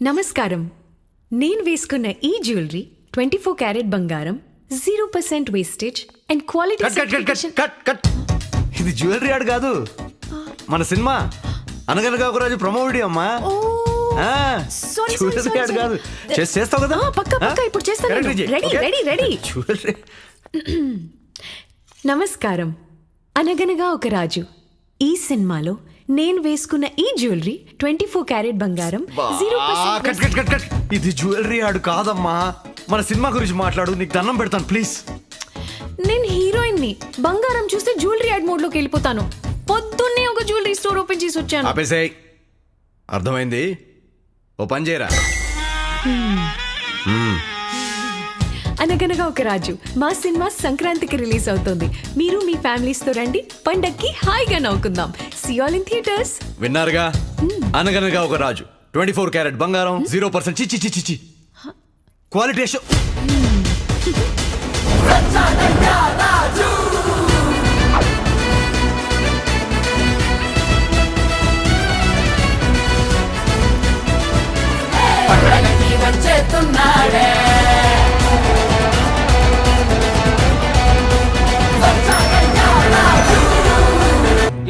నమస్కారం. నేను వేసుకున్న ఈ జ్యువెలరీ 24 క్యారెట్ బంగారం, 0% వేస్టేజ్ అండ్ క్వాలిటీ సర్టిఫికేషన్. ఇది జ్యువెలరీ ఆడు కాదు, మన సినిమా అనగనగా ఒక రోజు ప్రమో వీడియో అమ్మా. జ్యువెలరీ ఆడు కాదు, చేస్తావు కదా? పక్క ఇప్పుడు చేస్తాను. రెడీ. జ్యువెలరీ. నమస్కారం. అనగనగా ఒక రాజు ఈ సినిమాలో నేను వేసుకున్న ఈ జ్యువెలరీ 24 క్యారెట్ బంగారం, 0% ఇది జ్యువెలరీ ఆడు కాదమ్మా, మన సినిమా గురించి మాట్లాడు. నీకు దండం పెడతాను ప్లీజ్. నేను హీరోయిన్ ని. బంగారం చూస్తే జ్యువెలరీ యాడ్ మోడ్ లోకి వెళ్ళిపోతాను. పొద్దున్నే ఒక జ్యువెలరీ స్టోర్ ఓపెన్ చేసి వచ్చాను. ఆపేసేయ్, అర్థమైంది. ఓ పని చేయరా. అనగనగా ఒక రాజు మా సినిమా సంక్రాంతికి రిలీజ్ అవుతుంది. మీరు మీ ఫ్యామిలీస్ తో రండి, పండక్కి హాయిగా నవ్వుకుందాం. See all in theatres. విన్నారుగా, అనగనగా ఒక రాజు 24 క్యారెట్ బంగారం, 0% చిచి క్వాలిటీ షో.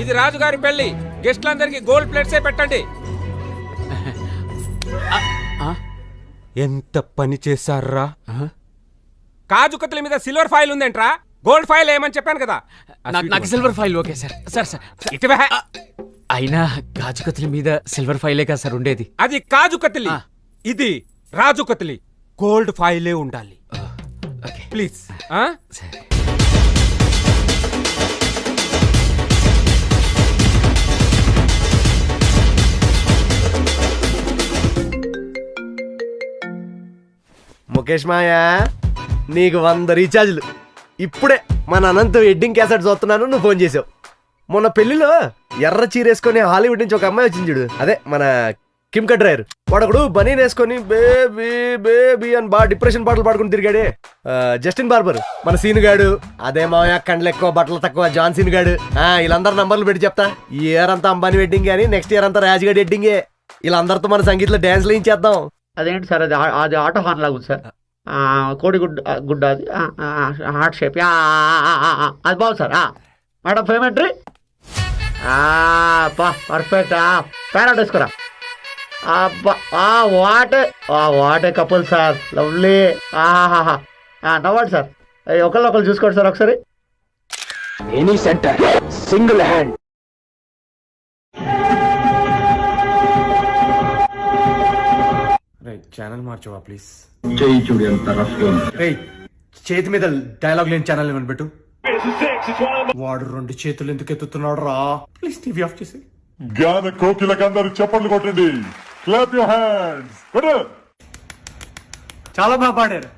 ఇది రాజుగారి పెళ్లి. గెస్ట్లందరికి గోల్డ్ ప్లేట్సే పెట్టండి. ఎంత పని చేశారా? కాజు కత్తుల మీద సిల్వర్ ఫాయిల్ ఉందేంట్రా? గోల్డ్ ఫాయిల్ ఏమని చెప్పాను కదా. నాకు silver foil okay sir. Sir ఇటువే. అయినా గాజు కత్తుల మీద సిల్వర్ ఫైలే కదా సార్ ఉండేది. అది కాజు కత్తిలి, ఇది రాజు కత్తిలి. గోల్డ్ ఫాయిలే ఉండాలి ప్లీజ్. సరే. ముఖేష్ మాయా, నీకు 100 రీఛార్జ్లు. ఇప్పుడే మన అనంత్ వెడ్డింగ్ క్యాసెట్ చూస్తున్నాను, నువ్వు ఫోన్ చేసావు. మొన్న పెళ్లిలో ఎర్ర చీరేసుకొని హాలీవుడ్ నుంచి ఒక అమ్మాయి వచ్చింది చూడు, అదే మన కిమ్ కడ్రైర్. వాడొకడు బనీన్ వేసుకొని బేబీ బేబీ అని బాగా డిప్రెషన్ పాటలు పాడుకుని తిరిగాడే. జస్టిన్ బార్బర్, మన సీను గాడు. అదే మాయా, కండ్లు ఎక్కువ బట్టలు తక్కువ జాన్ సీను గాడు. వీళ్ళందరూ నంబర్లు పెట్టి చెప్తా. ఈ ఇయర్ అంతా అంబానీ వెడ్డింగ్ కానీ నెక్స్ట్ ఇయర్ అంతా రాజుగాడి వెడ్డింగే. వీళ్ళందరితో మన సంగీతంలో డ్యాన్స్లు ఇచ్చేద్దాం. అదేంటి సార్, అది ఆటో హార్న్ లాగా ఉంది సార్. కోడి గుడ్డ అది హార్ట్ షేప్ అది బాగుంది సార్. మేడం పేమెంట్రీ పర్ఫెక్ట్. ప్యారెట్ వేసుకోరా. అబ్బా వాటే కపుల్ సార్, లవ్లీ. నవ్వండి సార్, ఒకళ్ళు చూసుకోండి సార్ ఒకసారి. Any centre single hand. Channel మార్చవా ప్లీజ్. చేతి మీద డైలాగ్ లేని ఛానల్ ఏమని పెట్టు. వాడు 2 చేతులు ఎందుకు ఎత్తుతున్నాడు రా? ప్లీజ్ టీవీ ఆఫ్ చేసి. జ్ఞాన కోకిలకందరూ చప్పట్లు కొట్టండి. Clap your hands. చాలా బాగా పాడారు.